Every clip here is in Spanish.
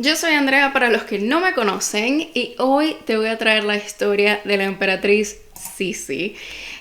Yo soy Andrea para los que no me conocen y hoy te voy a traer la historia de la emperatriz Sisi.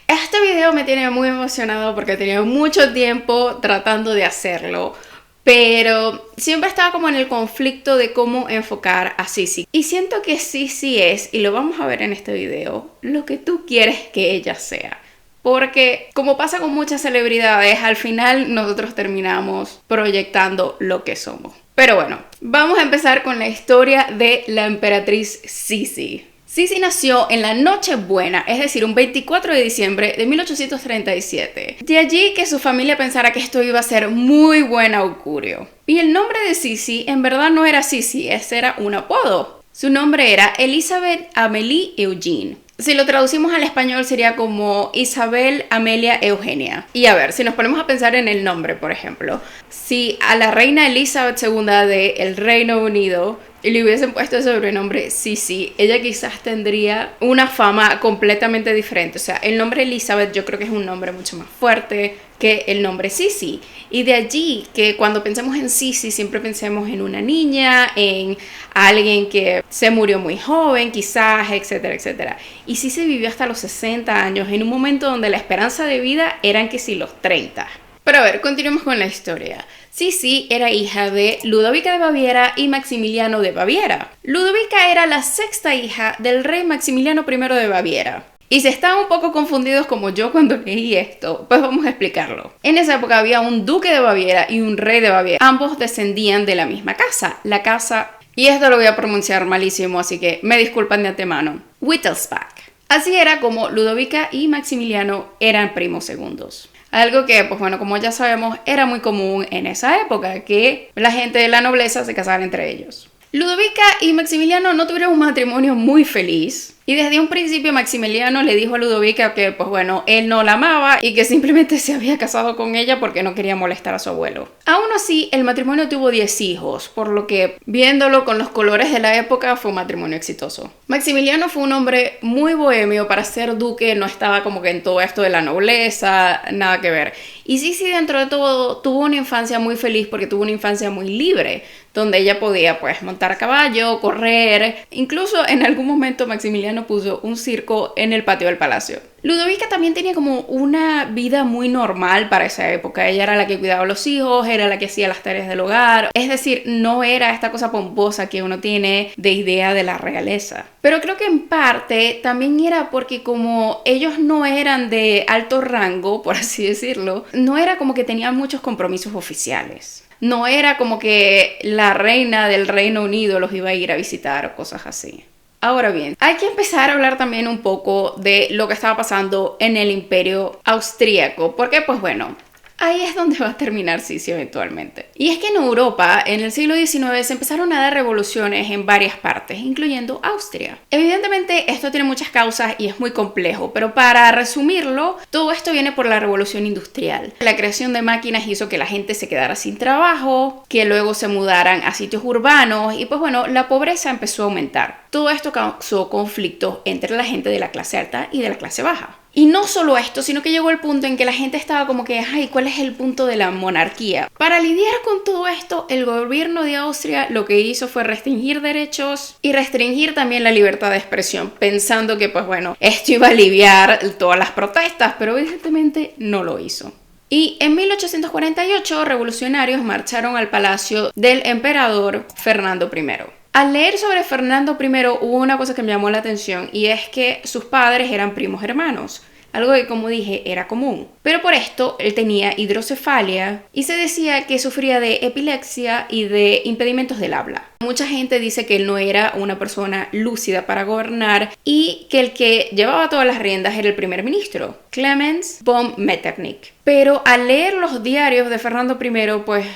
Este video me tiene muy emocionado porque tenía mucho tiempo tratando de hacerlo, pero siempre estaba como en el conflicto de cómo enfocar a Sisi. Y siento que Sisi es, y lo vamos a ver en este video, lo que tú quieres que ella sea. Porque, como pasa con muchas celebridades, al final nosotros terminamos proyectando lo que somos. Pero bueno, vamos a empezar con la historia de la emperatriz Sisi. Sisi nació en la Nochebuena, es decir, un 24 de diciembre de 1837. De allí que su familia pensara que esto iba a ser muy buen augurio. Y el nombre de Sisi en verdad no era Sisi, ese era un apodo. Su nombre era Elizabeth Amélie Eugenie. Si lo traducimos al español sería como Isabel Amelia Eugenia. Y a ver, si nos ponemos a pensar en el nombre, por ejemplo, si a la reina Elizabeth II del Reino Unido le hubiesen puesto el sobrenombre Sisi, ella quizás tendría una fama completamente diferente. O sea, el nombre Elizabeth yo creo que es un nombre mucho más fuerte que el nombre Sisi. Y de allí que cuando pensemos en Sisi siempre pensemos en una niña, en alguien que se murió muy joven quizás, etcétera, etcétera. Y Sisi vivió hasta los 60 años en un momento donde la esperanza de vida eran que sí los 30. Pero a ver, continuemos con la historia. Sisi era hija de Ludovica de Baviera y Maximiliano de Baviera. Ludovica era la sexta hija del rey Maximiliano I de Baviera. Y si estaban un poco confundidos como yo cuando leí esto, pues vamos a explicarlo. En esa época había un duque de Baviera y un rey de Baviera. Ambos descendían de la misma casa, la casa, y esto lo voy a pronunciar malísimo, así que me disculpan de antemano, Wittelsbach. Así era como Ludovica y Maximiliano eran primos segundos. Algo que, pues bueno, como ya sabemos, era muy común en esa época, que la gente de la nobleza se casara entre ellos. Ludovica y Maximiliano no tuvieron un matrimonio muy feliz. Y desde un principio Maximiliano le dijo a Ludovica que, pues bueno, él no la amaba y que simplemente se había casado con ella porque no quería molestar a su abuelo. Aún así, el matrimonio tuvo 10 hijos, por lo que, viéndolo con los colores de la época, fue un matrimonio exitoso. Maximiliano fue un hombre muy bohemio para ser duque, no estaba como que en todo esto de la nobleza, nada que ver. Y Sisi, dentro de todo, tuvo una infancia muy feliz porque tuvo una infancia muy libre, donde ella podía, pues, montar a caballo, correr. Incluso en algún momento Maximiliano puso un circo en el patio del palacio. Ludovica también tenía como una vida muy normal para esa época. Ella era la que cuidaba a los hijos, era la que hacía las tareas del hogar. Es decir, no era esta cosa pomposa que uno tiene de idea de la realeza. Pero creo que en parte también era porque como ellos no eran de alto rango, por así decirlo, no era como que tenían muchos compromisos oficiales. No era como que la reina del Reino Unido los iba a ir a visitar o cosas así. Ahora bien, hay que empezar a hablar también un poco de lo que estaba pasando en el Imperio Austríaco, porque pues bueno, ahí es donde va a terminar Sisi eventualmente. Y es que en Europa, en el siglo XIX, se empezaron a dar revoluciones en varias partes, incluyendo Austria. Evidentemente, esto tiene muchas causas y es muy complejo, pero para resumirlo, todo esto viene por la revolución industrial. La creación de máquinas hizo que la gente se quedara sin trabajo, que luego se mudaran a sitios urbanos y pues bueno, la pobreza empezó a aumentar. Todo esto causó conflictos entre la gente de la clase alta y de la clase baja. Y no solo esto, sino que llegó el punto en que la gente estaba como que, ay, ¿cuál es el punto de la monarquía? Para lidiar con todo esto, el gobierno de Austria lo que hizo fue restringir derechos y restringir también la libertad de expresión, pensando que, pues bueno, esto iba a aliviar todas las protestas, pero evidentemente no lo hizo. Y en 1848, revolucionarios marcharon al palacio del emperador Fernando I. Al leer sobre Fernando I hubo una cosa que me llamó la atención y es que sus padres eran primos hermanos, algo que como dije era común. Pero por esto él tenía hidrocefalia y se decía que sufría de epilepsia y de impedimentos del habla. Mucha gente dice que él no era una persona lúcida para gobernar y que el que llevaba todas las riendas era el primer ministro, Clemens von Metternich. Pero al leer los diarios de Fernando I, pues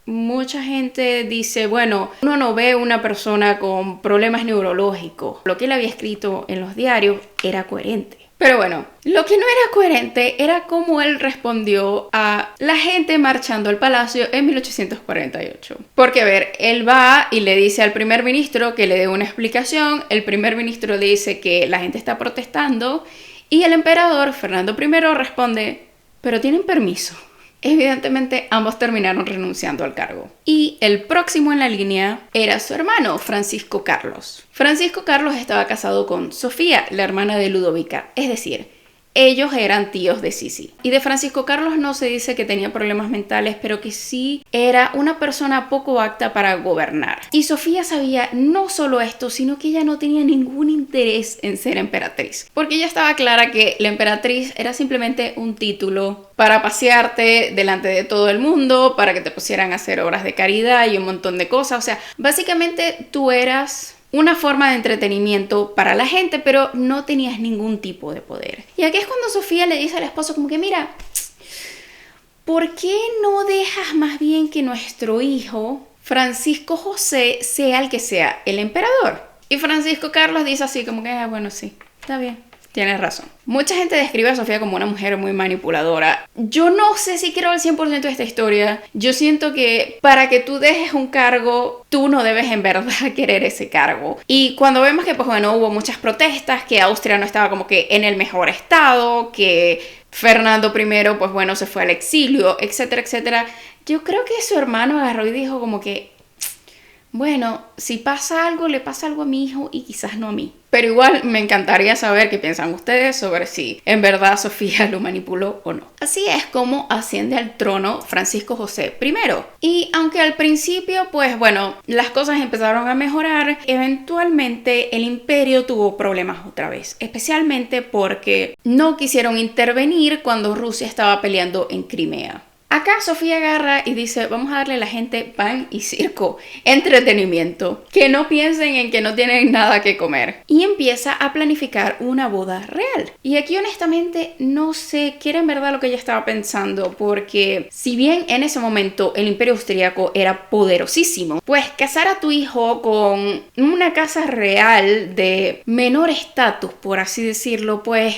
mucha gente dice, bueno, uno no ve una persona con problemas neurológicos. Lo que él había escrito en los diarios era coherente. Pero bueno, lo que no era coherente era cómo él respondió a la gente marchando al palacio en 1848. Porque, a ver, él va y le dice al primer ministro que le dé una explicación. El primer ministro le dice que la gente está protestando y el emperador, Fernando I, responde, pero tienen permiso. Evidentemente, ambos terminaron renunciando al cargo. Y el próximo en la línea era su hermano, Francisco Carlos. Francisco Carlos estaba casado con Sofía, la hermana de Ludovica, es decir, ellos eran tíos de Sisi. Y de Francisco Carlos no se dice que tenía problemas mentales, pero que sí era una persona poco apta para gobernar. Y Sofía sabía no solo esto, sino que ella no tenía ningún interés en ser emperatriz. Porque ella estaba clara que la emperatriz era simplemente un título para pasearte delante de todo el mundo, para que te pusieran a hacer obras de caridad y un montón de cosas. O sea, básicamente tú eras una forma de entretenimiento para la gente, pero no tenías ningún tipo de poder. Y aquí es cuando Sofía le dice al esposo como que mira, ¿por qué no dejas más bien que nuestro hijo Francisco José sea el que sea el emperador? Y Francisco Carlos dice así como que, bueno, sí, está bien. Tienes razón. Mucha gente describe a Sofía como una mujer muy manipuladora. Yo no sé si quiero el 100% de esta historia. Yo siento que para que tú dejes un cargo, tú no debes en verdad querer ese cargo. Y cuando vemos que, pues bueno, hubo muchas protestas, que Austria no estaba como que en el mejor estado, que Fernando I, pues bueno, se fue al exilio, etcétera, etcétera. Yo creo que su hermano agarró y dijo como que, bueno, si pasa algo, le pasa algo a mi hijo y quizás no a mí. Pero igual me encantaría saber qué piensan ustedes sobre si en verdad Sofía lo manipuló o no. Así es como asciende al trono Francisco José I. Y aunque al principio, pues bueno, las cosas empezaron a mejorar, eventualmente el imperio tuvo problemas otra vez. Especialmente porque no quisieron intervenir cuando Rusia estaba peleando en Crimea. Acá Sofía agarra y dice, vamos a darle a la gente pan y circo, entretenimiento, que no piensen en que no tienen nada que comer. Y empieza a planificar una boda real. Y aquí honestamente no sé qué era en verdad lo que ella estaba pensando, porque si bien en ese momento el imperio austríaco era poderosísimo, pues casar a tu hijo con una casa real de menor estatus, por así decirlo, pues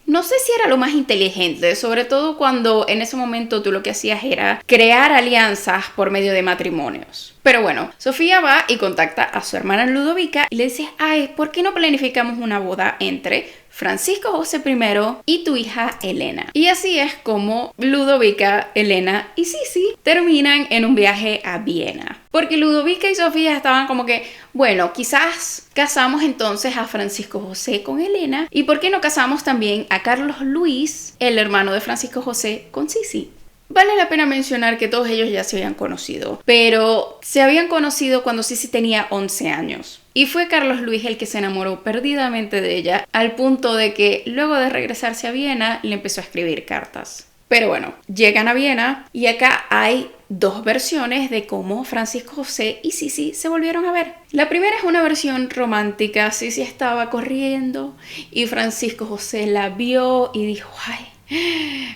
no sé si era lo más inteligente, sobre todo cuando en ese momento tú lo que hacías era crear alianzas por medio de matrimonios. Pero bueno, Sofía va y contacta a su hermana Ludovica y le dice, ay, ¿por qué no planificamos una boda entre Francisco José I y tu hija Elena? Y así es como Ludovica, Elena y Sisi terminan en un viaje a Viena. Porque Ludovica y Sofía estaban como que, bueno, quizás casamos entonces a Francisco José con Elena. ¿Y por qué no casamos también a Carlos Luis, el hermano de Francisco José, con Sisi? Vale la pena mencionar que todos ellos ya se habían conocido, pero se habían conocido cuando Sisi tenía 11 años. Y fue Carlos Luis el que se enamoró perdidamente de ella, al punto de que luego de regresarse a Viena le empezó a escribir cartas. Pero bueno, llegan a Viena y acá hay dos versiones de cómo Francisco José y Sisi se volvieron a ver. La primera es una versión romántica. Sisi estaba corriendo y Francisco José la vio y dijo, ay,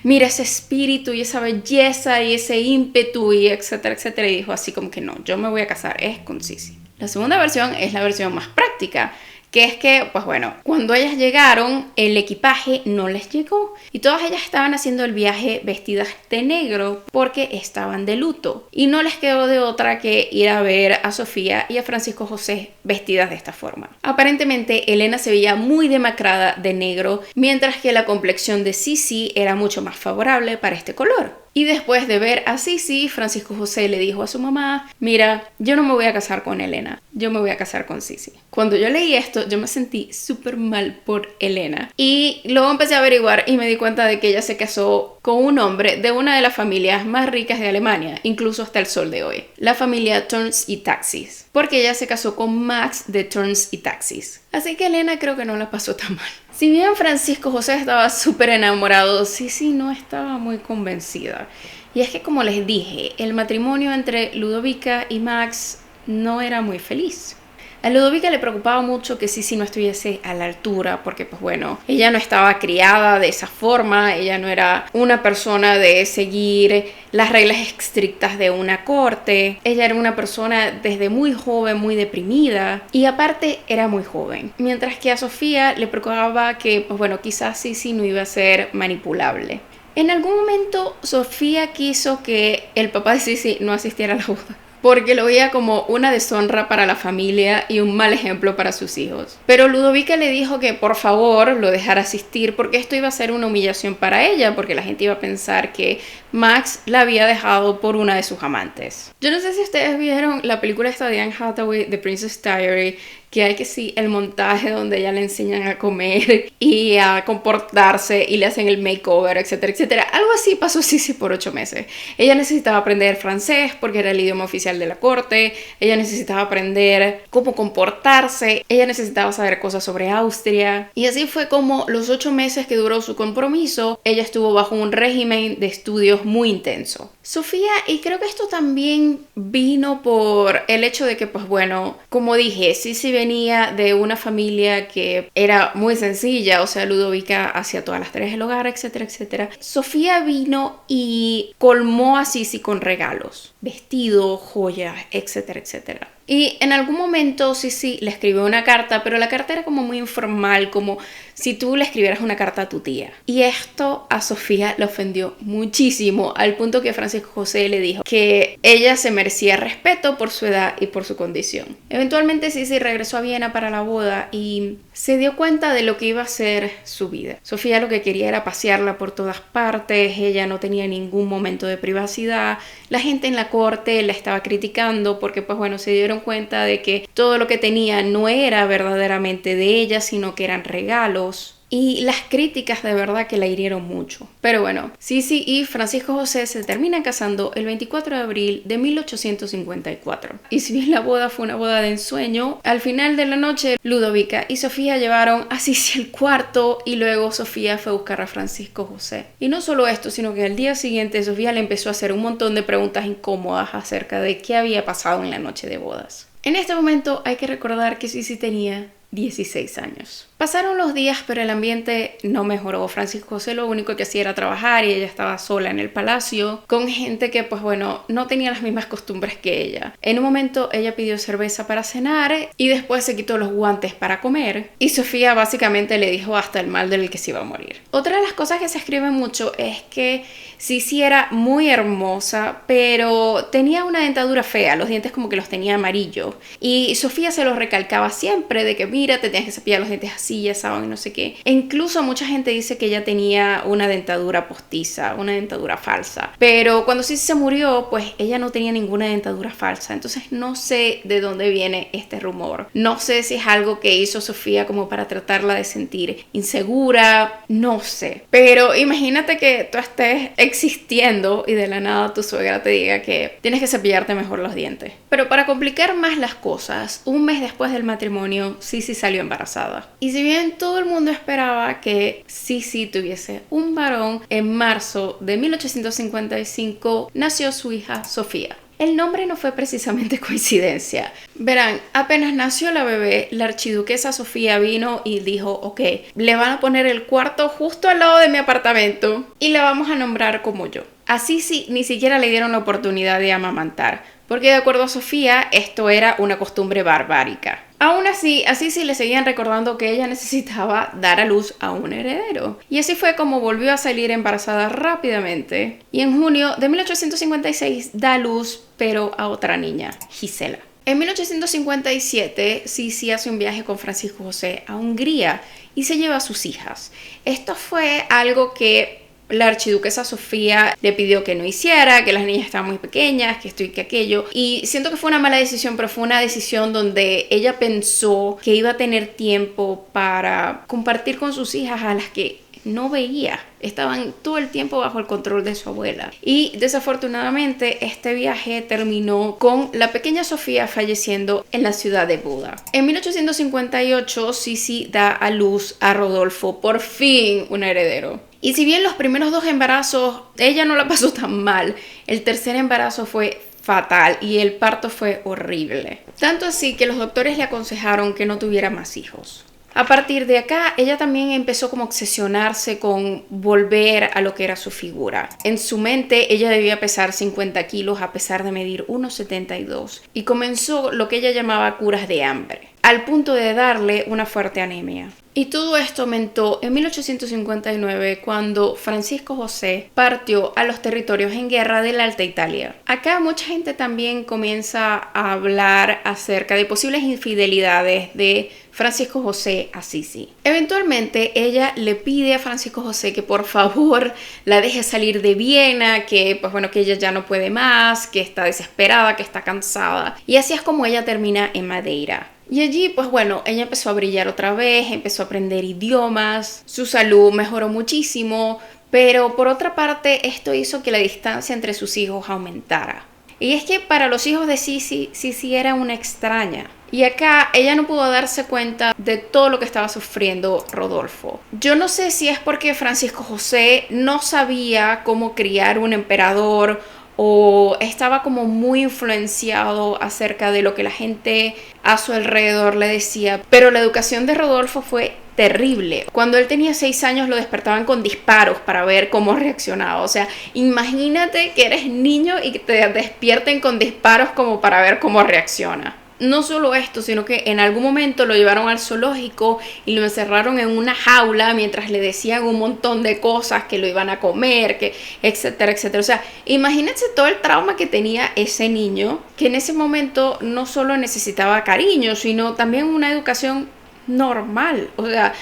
mira ese espíritu y esa belleza y ese ímpetu y etcétera, etcétera. Y dijo así como que no, yo me voy a casar, es con Sisi. La segunda versión es la versión más práctica, que es que, pues bueno, cuando ellas llegaron, el equipaje no les llegó y todas ellas estaban haciendo el viaje vestidas de negro porque estaban de luto y no les quedó de otra que ir a ver a Sofía y a Francisco José vestidas de esta forma. Aparentemente, Elena se veía muy demacrada de negro, mientras que la complexión de Sisi era mucho más favorable para este color. Y después de ver a Sisi, Francisco José le dijo a su mamá, mira, yo no me voy a casar con Elena, yo me voy a casar con Sisi. Cuando yo leí esto, yo me sentí súper mal por Elena. Y luego empecé a averiguar y me di cuenta de que ella se casó con un hombre de una de las familias más ricas de Alemania, incluso hasta el sol de hoy. La familia Turns y Taxis. Porque ella se casó con Max de Turns y Taxis. Así que Elena creo que no la pasó tan mal. Si bien Francisco José estaba súper enamorado, Sisi no estaba muy convencida. Y es que, como les dije, el matrimonio entre Ludovica y Max no era muy feliz. A Ludovica le preocupaba mucho que Sisi no estuviese a la altura porque, pues bueno, ella no estaba criada de esa forma, ella no era una persona de seguir las reglas estrictas de una corte, ella era una persona desde muy joven, muy deprimida y aparte era muy joven. Mientras que a Sofía le preocupaba que, pues bueno, quizás Sisi no iba a ser manipulable. En algún momento Sofía quiso que el papá de Sisi no asistiera a la boda. porque lo veía como una deshonra para la familia y un mal ejemplo para sus hijos. Pero Ludovica le dijo que por favor lo dejara asistir porque esto iba a ser una humillación para ella, porque la gente iba a pensar que Max la había dejado por una de sus amantes. Yo no sé si ustedes vieron la película esta de Anne Hathaway, The Princess Diary, que hay que sí, el montaje donde ella le enseñan a comer y a comportarse y le hacen el makeover, etcétera, etcétera. Algo así pasó Sisi por 8 meses. Ella necesitaba aprender francés porque era el idioma oficial de la corte, ella necesitaba aprender cómo comportarse, ella necesitaba saber cosas sobre Austria. Y así fue como los 8 meses que duró su compromiso, ella estuvo bajo un régimen de estudios muy intenso. Sofía, y creo que esto también vino por el hecho de que, pues bueno, como dije, Sisi venía de una familia que era muy sencilla, o sea, Ludovica hacía todas las tareas del hogar, etcétera, etcétera. Sofía vino y colmó a Sisi con regalos, vestidos, joyas, etcétera, etcétera. Y en algún momento Sisi le escribió una carta, pero la carta era como muy informal, como si tú le escribieras una carta a tu tía. Y esto a Sofía le ofendió muchísimo, al punto que Francisco José le dijo que ella se merecía respeto por su edad y por su condición. Eventualmente Sisi regresó a Viena para la boda y se dio cuenta de lo que iba a ser su vida. Sofía lo que quería era pasearla por todas partes, ella no tenía ningún momento de privacidad, la gente en la corte la estaba criticando porque pues bueno, se dieron cuenta de que todo lo que tenía no era verdaderamente de ella, sino que eran regalos. Y las críticas de verdad que la hirieron mucho. Pero bueno, Sisi y Francisco José se terminan casando el 24 de abril de 1854. Y si bien la boda fue una boda de ensueño, al final de la noche Ludovica y Sofía llevaron a Sisi al cuarto y luego Sofía fue a buscar a Francisco José. Y no solo esto, sino que al día siguiente Sofía le empezó a hacer un montón de preguntas incómodas acerca de qué había pasado en la noche de bodas. En este momento hay que recordar que Sisi tenía 16 años. Pasaron los días, pero el ambiente no mejoró. Francisco José lo único que hacía era trabajar y ella estaba sola en el palacio con gente que, pues bueno, no tenía las mismas costumbres que ella. En un momento ella pidió cerveza para cenar y después se quitó los guantes para comer y Sofía básicamente le dijo hasta el mal del que se iba a morir. Otra de las cosas que se escribe mucho es que Sisi era muy hermosa, pero tenía una dentadura fea, los dientes como que los tenía amarillos y Sofía se los recalcaba siempre de que mira, te tienes que cepillar los dientes así, ya saben, no sé qué. E incluso mucha gente dice que ella tenía una dentadura postiza, una dentadura falsa. Pero cuando Sisi se murió, pues ella no tenía ninguna dentadura falsa. Entonces no sé de dónde viene este rumor. No sé si es algo que hizo Sofía como para tratarla de sentir insegura, no sé. Pero imagínate que tú estés existiendo y de la nada tu suegra te diga que tienes que cepillarte mejor los dientes. Pero para complicar más las cosas, un mes después del matrimonio, Sisi salió embarazada. Y si bien todo el mundo esperaba que Sisi tuviese un varón, en marzo de 1855 nació su hija Sofía. El nombre no fue precisamente coincidencia. Verán, apenas nació la bebé, la archiduquesa Sofía vino y dijo, ok, le van a poner el cuarto justo al lado de mi apartamento y la vamos a nombrar como yo. A Sisi ni siquiera le dieron la oportunidad de amamantar, porque de acuerdo a Sofía, esto era una costumbre barbárica. Aún así, a Sisi le seguían recordando que ella necesitaba dar a luz a un heredero. Y así fue como volvió a salir embarazada rápidamente. Y en junio de 1856 da a luz, pero a otra niña, Gisela. En 1857, Sisi hace un viaje con Francisco José a Hungría y se lleva a sus hijas. Esto fue algo que la archiduquesa Sofía le pidió que no hiciera, que las niñas estaban muy pequeñas, que esto y que aquello. Y siento que fue una mala decisión, pero fue una decisión donde ella pensó que iba a tener tiempo para compartir con sus hijas a las que no veía. Estaban todo el tiempo bajo el control de su abuela. Y desafortunadamente este viaje terminó con la pequeña Sofía falleciendo en la ciudad de Buda. En 1858 Sisi da a luz a Rodolfo, por fin un heredero. Y si bien los primeros 2 embarazos ella no la pasó tan mal, el tercer embarazo fue fatal y el parto fue horrible. Tanto así que los doctores le aconsejaron que no tuviera más hijos. A partir de acá, ella también empezó como a obsesionarse con volver a lo que era su figura. En su mente, ella debía pesar 50 kilos a pesar de medir 1,72 y comenzó lo que ella llamaba curas de hambre, al punto de darle una fuerte anemia. Y todo esto aumentó en 1859 cuando Francisco José partió a los territorios en guerra de la Alta Italia. Acá mucha gente también comienza a hablar acerca de posibles infidelidades de Francisco José a Sisi. Eventualmente ella le pide a Francisco José que por favor la deje salir de Viena, que pues bueno, que ella ya no puede más, que está desesperada, que está cansada. Y así es como ella termina en Madeira. Y allí, pues bueno, ella empezó a brillar otra vez, empezó a aprender idiomas, su salud mejoró muchísimo, pero por otra parte esto hizo que la distancia entre sus hijos aumentara. Y es que para los hijos de Sisi, Sisi era una extraña. Y acá ella no pudo darse cuenta de todo lo que estaba sufriendo Rodolfo. Yo no sé si es porque Francisco José no sabía cómo criar un emperador o estaba como muy influenciado acerca de lo que la gente a su alrededor le decía. Pero la educación de Rodolfo fue terrible. Cuando él tenía 6 años lo despertaban con disparos para ver cómo reaccionaba. O sea, imagínate que eres niño y que te despierten con disparos como para ver cómo reacciona. No solo esto, sino que en algún momento lo llevaron al zoológico y lo encerraron en una jaula mientras le decían un montón de cosas, que lo iban a comer, que etcétera, etcétera. O sea, imagínense todo el trauma que tenía ese niño, que en ese momento no solo necesitaba cariño, sino también una educación normal. O sea,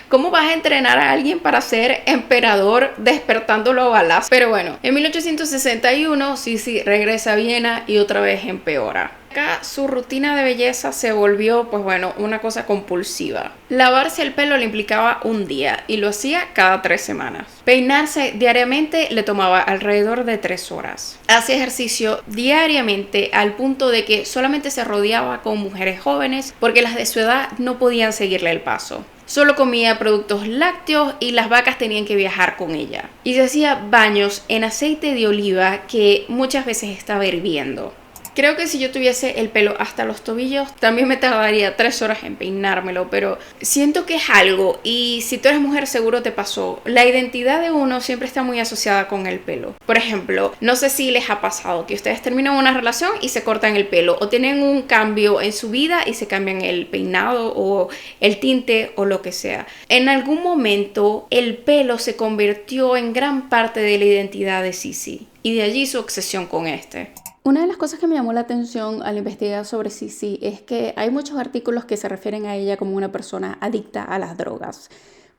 ¿cómo vas a entrenar a alguien para ser emperador despertándolo a balazos? Pero bueno, en 1861 Sisi regresa a Viena y otra vez empeora. Acá su rutina de belleza se volvió, pues bueno, una cosa compulsiva. Lavarse el pelo le implicaba un día y lo hacía cada 3 semanas. Peinarse diariamente le tomaba alrededor de 3 horas. Hacía ejercicio diariamente al punto de que solamente se rodeaba con mujeres jóvenes porque las de su edad no podían seguirle el paso. Solo comía productos lácteos y las vacas tenían que viajar con ella. Y se hacía baños en aceite de oliva que muchas veces estaba hirviendo. Creo que si yo tuviese el pelo hasta los tobillos, también me tardaría 3 horas en peinármelo, pero siento que es algo, y si tú eres mujer seguro te pasó. La identidad de uno siempre está muy asociada con el pelo. Por ejemplo, no sé si les ha pasado que ustedes terminan una relación y se cortan el pelo, o tienen un cambio en su vida y se cambian el peinado o el tinte o lo que sea. En algún momento el pelo se convirtió en gran parte de la identidad de Sisi, y de allí su obsesión con este. Una de las cosas que me llamó la atención al investigar sobre Sisi es que hay muchos artículos que se refieren a ella como una persona adicta a las drogas.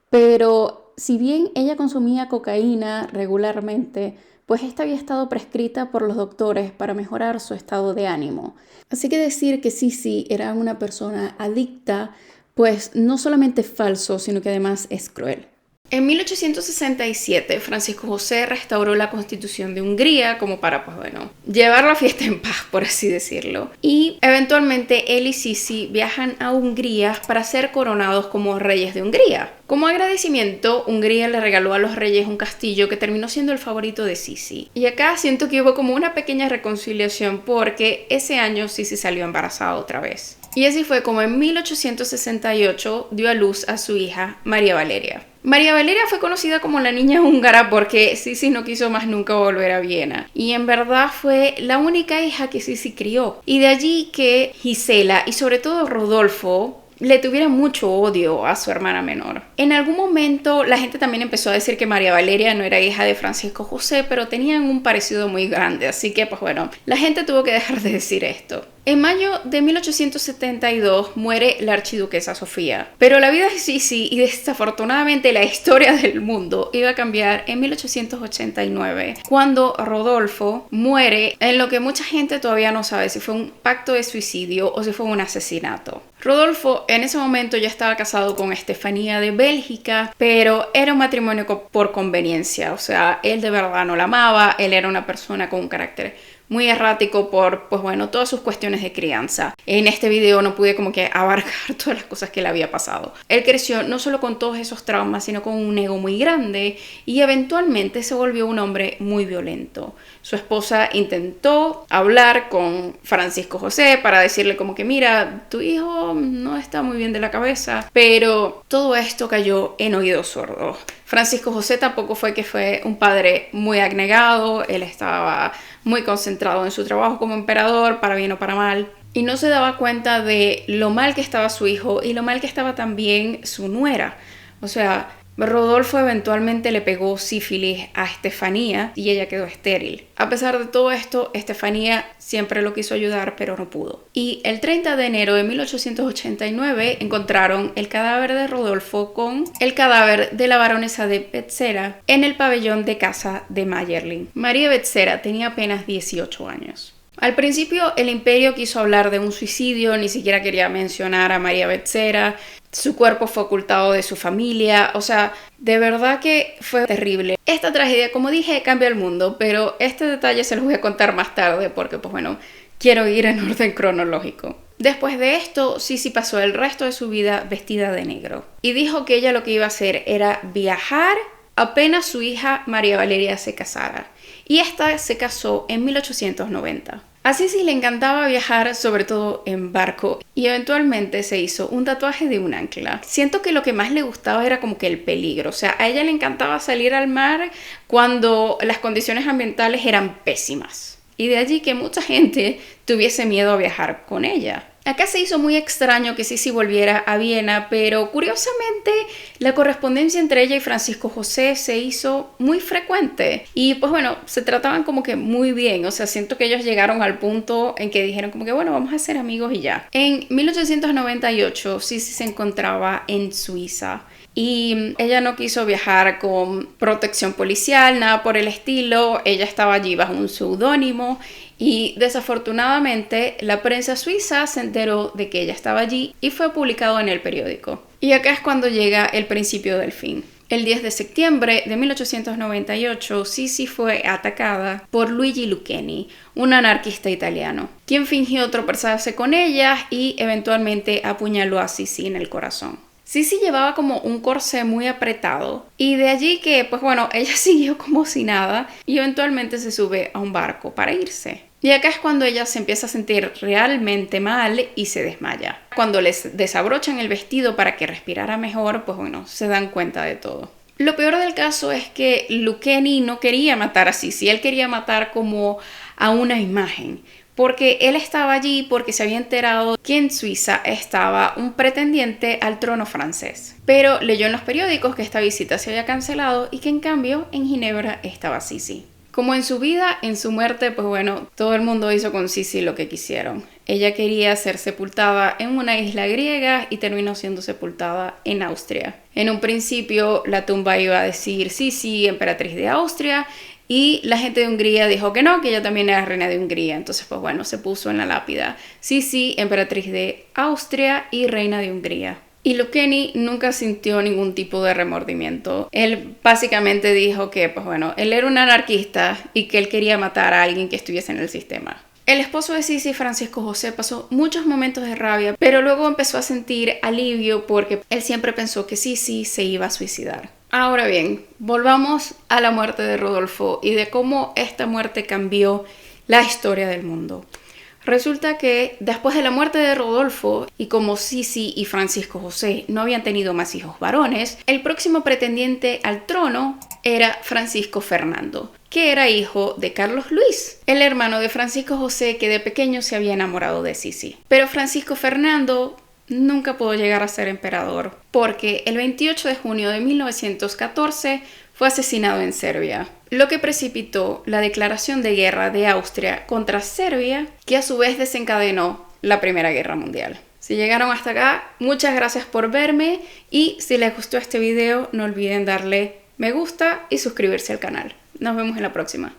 Pero si bien ella consumía cocaína regularmente, pues esta había estado prescrita por los doctores para mejorar su estado de ánimo. Así que decir que Sisi era una persona adicta, pues no solamente es falso, sino que además es cruel. En 1867, Francisco José restauró la Constitución de Hungría como para, pues bueno, llevar la fiesta en paz, por así decirlo. Y eventualmente él y Sisi viajan a Hungría para ser coronados como reyes de Hungría. Como agradecimiento, Hungría le regaló a los reyes un castillo que terminó siendo el favorito de Sisi. Y acá siento que hubo como una pequeña reconciliación porque ese año Sisi salió embarazada otra vez. Y así fue como en 1868 dio a luz a su hija María Valeria. María Valeria fue conocida como la niña húngara porque Sisi no quiso más nunca volver a Viena. Y en verdad fue la única hija que Sisi crió. Y de allí que Gisela y sobre todo Rodolfo le tuviera mucho odio a su hermana menor. En algún momento la gente también empezó a decir que María Valeria no era hija de Francisco José, pero tenían un parecido muy grande, así que pues bueno, la gente tuvo que dejar de decir esto. En mayo de 1872 muere la archiduquesa Sofía, pero la vida de Sisi y desafortunadamente la historia del mundo iba a cambiar en 1889, cuando Rodolfo muere en lo que mucha gente todavía no sabe si fue un pacto de suicidio o si fue un asesinato. Rodolfo en ese momento ya estaba casado con Estefanía de Bélgica, pero era un matrimonio por conveniencia, o sea, él de verdad no la amaba, él era una persona con un carácter muy errático por, pues bueno, todas sus cuestiones de crianza. En este video no pude como que abarcar todas las cosas que le había pasado. Él creció no solo con todos esos traumas, sino con un ego muy grande y eventualmente se volvió un hombre muy violento. Su esposa intentó hablar con Francisco José para decirle como que mira, tu hijo no está muy bien de la cabeza, pero todo esto cayó en oídos sordos. Francisco José tampoco fue un padre muy abnegado, él estaba muy concentrado en su trabajo como emperador, para bien o para mal. y no se daba cuenta de lo mal que estaba su hijo y lo mal que estaba también su nuera. O sea, Rodolfo eventualmente le pegó sífilis a Estefanía y ella quedó estéril. A pesar de todo esto, Estefanía siempre lo quiso ayudar, pero no pudo. Y el 30 de enero de 1889 encontraron el cadáver de Rodolfo con el cadáver de la baronesa de Betzera en el pabellón de casa de Mayerling. María Betzera tenía apenas 18 años. Al principio el imperio quiso hablar de un suicidio, ni siquiera quería mencionar a María Betzera. Su cuerpo fue ocultado de su familia, o sea, de verdad que fue terrible. Esta tragedia, como dije, cambia el mundo, pero este detalle se los voy a contar más tarde porque, pues bueno, quiero ir en orden cronológico. Después de esto, Sisi pasó el resto de su vida vestida de negro y dijo que ella lo que iba a hacer era viajar apenas su hija María Valeria se casara. Y esta se casó en 1890. A Sisi le encantaba viajar, sobre todo en barco, y eventualmente se hizo un tatuaje de un ancla. Siento que lo que más le gustaba era como que el peligro, o sea, a ella le encantaba salir al mar cuando las condiciones ambientales eran pésimas. Y de allí que mucha gente tuviese miedo a viajar con ella. Acá se hizo muy extraño que Sisi volviera a Viena, pero curiosamente la correspondencia entre ella y Francisco José se hizo muy frecuente. Y pues bueno, se trataban como que muy bien, o sea, siento que ellos llegaron al punto en que dijeron como que bueno, vamos a ser amigos y ya. En 1898 Sisi se encontraba en Suiza. Y ella no quiso viajar con protección policial, nada por el estilo. Ella estaba allí bajo un seudónimo y desafortunadamente la prensa suiza se enteró de que ella estaba allí y fue publicado en el periódico. Y acá es cuando llega el principio del fin. El 10 de septiembre de 1898, Sisi fue atacada por Luigi Lucchini, un anarquista italiano, quien fingió tropezarse con ella y eventualmente apuñaló a Sisi en el corazón. Sisi llevaba como un corsé muy apretado y de allí que, pues bueno, ella siguió como si nada y eventualmente se sube a un barco para irse. Y acá es cuando ella se empieza a sentir realmente mal y se desmaya. Cuando les desabrochan el vestido para que respirara mejor, pues bueno, se dan cuenta de todo. Lo peor del caso es que Lucchini no quería matar a Sisi, él quería matar como a una imagen. Porque él estaba allí porque se había enterado que en Suiza estaba un pretendiente al trono francés. Pero leyó en los periódicos que esta visita se había cancelado y que en cambio en Ginebra estaba Sisi. Como en su vida, en su muerte, pues bueno, todo el mundo hizo con Sisi lo que quisieron. Ella quería ser sepultada en una isla griega y terminó siendo sepultada en Austria. En un principio la tumba iba a decir Sisi, emperatriz de Austria, y la gente de Hungría dijo que no, que ella también era reina de Hungría. Entonces, pues bueno, se puso en la lápida Sisi, emperatriz de Austria y reina de Hungría. Y Lucchini nunca sintió ningún tipo de remordimiento. Él básicamente dijo que, pues bueno, él era un anarquista y que él quería matar a alguien que estuviese en el sistema. El esposo de Sisi, Francisco José, pasó muchos momentos de rabia, pero luego empezó a sentir alivio porque él siempre pensó que Sisi se iba a suicidar. Ahora bien, volvamos a la muerte de Rodolfo y de cómo esta muerte cambió la historia del mundo. Resulta que después de la muerte de Rodolfo, y como Sisi y Francisco José no habían tenido más hijos varones, el próximo pretendiente al trono era Francisco Fernando, que era hijo de Carlos Luis, el hermano de Francisco José que de pequeño se había enamorado de Sisi. Pero Francisco Fernando nunca pudo llegar a ser emperador porque el 28 de junio de 1914 fue asesinado en Serbia, lo que precipitó la declaración de guerra de Austria contra Serbia, que a su vez desencadenó la Primera Guerra Mundial. Si llegaron hasta acá, muchas gracias por verme y si les gustó este video no olviden darle me gusta y suscribirse al canal. Nos vemos en la próxima.